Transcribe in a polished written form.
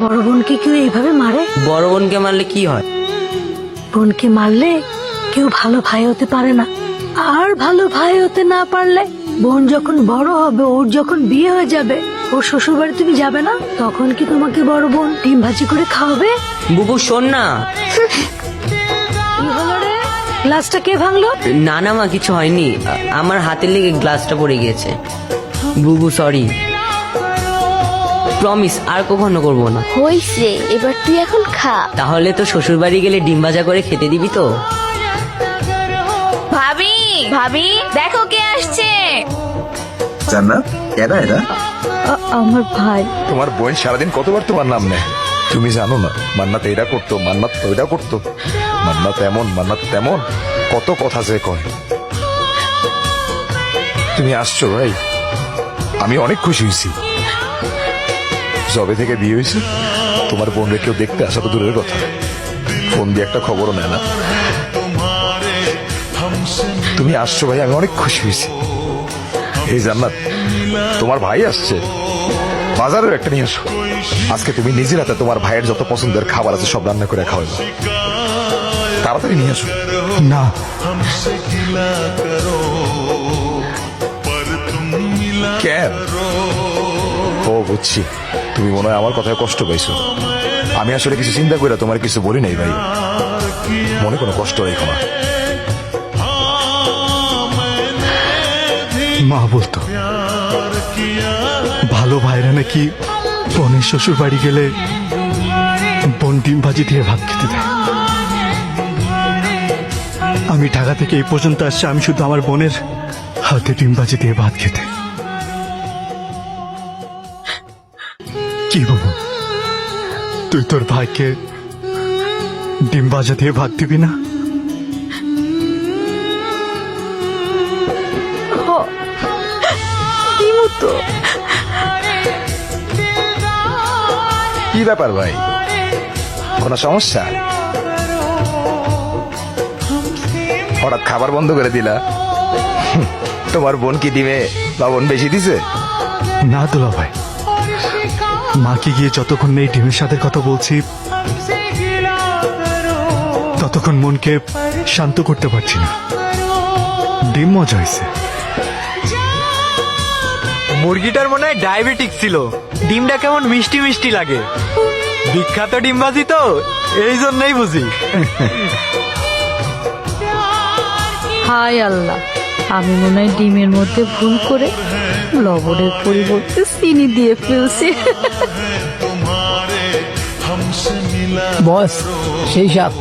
বড় বোনকে কেউ এইভাবে মারে? বড় বোনকে মারলে কি হয়? বোনকে মারলে কেউ ভালো ভাই হতে পারে না, আর ভালো ভাই হতে না পারলে বোন যখন বড় হবে, ওর যখন বিয়ে হয়ে যাবে, ওর শ্বশুর বাড়ি তুমি যাবে না, তখন কি তোমাকে বড় বোন ডিম ভাজি করে খাওয়াবে? বুবু শোন না। কি হলো রে? গ্লাসটা কে ভাঙলো? না না মা, কিছু হয়নি, আমার হাতের লেগে গ্লাসটা পড়ে গিয়েছে। বুবু সরি, প্রমিস আর কখনো করবো না। হইছে, এবার তুই এখন খা। তাহলে তো শ্বশুর বাড়ি গেলে ডিম ভাজা করে খেতে দিবি তো? ভাবি, ভাবি দেখো কে আসছে। জান্নাত, এরা এরা আমার ভাই। তোমার বোন সারাদিন কতবার তোমার নাম নেয়, তুমি জানো না? মান্নাত এটা করতো, মান্নাত ওইটা করতো, মান্নাত এমন, মান্নাত তেমন, কত কথা যে কয়। তুমি আসছো ভাই, আমি অনেক খুশি হয়েছি। যবে থেকে বিয়ে হয়েছে তোমার বোনকে কেউ দেখতে আসা তো দূরের কথা, ফোন দিয়ে একটা খবরও নেয় না। তুমি আসছো ভাই, আমি অনেক খুশি হয়েছি। এই জান্নাত, তোমার ভাই আসছে, বাজারেও একটা নিয়ে আসো। আজকে তুমি নিজের হাতে তোমার ভাইয়ের যত পছন্দের খাবার আছে সব রান্না করে খাওয়াবে, তাড়াতাড়ি নিয়ে আসো। না, কেন? ও বুঝছি, তুমি মনে হয় আমার কথায় কষ্ট পাইছো। আমি আসলে কিছু চিন্তা করে তোমার কিছু বলি নাই ভাই, মনে কোনো কষ্ট রেখো না। মা বলতো ভালো ভাইরা নাকি বোনের শ্বশুর বাড়ি গেলে বোন ডিম ভাজি দিয়ে ভাত খেতে দেয়। আমি ঢাকা থেকে এই পর্যন্ত আসছি আমি শুধু আমার বোনের হাতে ডিম ভাজি দিয়ে ভাত খেতে। কি বাবু, তুই তোর ভাইকে ডিম ভাজা দিয়ে ভাত দিবি না? কি ব্যাপার ভাই, কোনো সমস্যা? হঠাৎ খাবার বন্ধ করে দিলা? তোমার বোন কি দিবে, লবণ বেশি দিছে? না দুলা ভাই, মাকে গিয়ে যতক্ষণ এই ডিমের সাথে কথা বলছি ততক্ষণ মনকে শান্ত করতে পারছি না। ডিম মজা হয়েছে। মুরগিটার মনে হয় ডায়াবেটিক ছিল, ডিমটা কেমন মিষ্টি মিষ্টি লাগে। বিখ্যাত ডিমবাজি তো, এই জন্যই বুঝি। হায় আল্লাহ, আমি মনে হয় ডিমের মধ্যে ভুল করে লবণের পরিবর্তে চিনি দিয়ে ফেলছি। বস সেই সাপ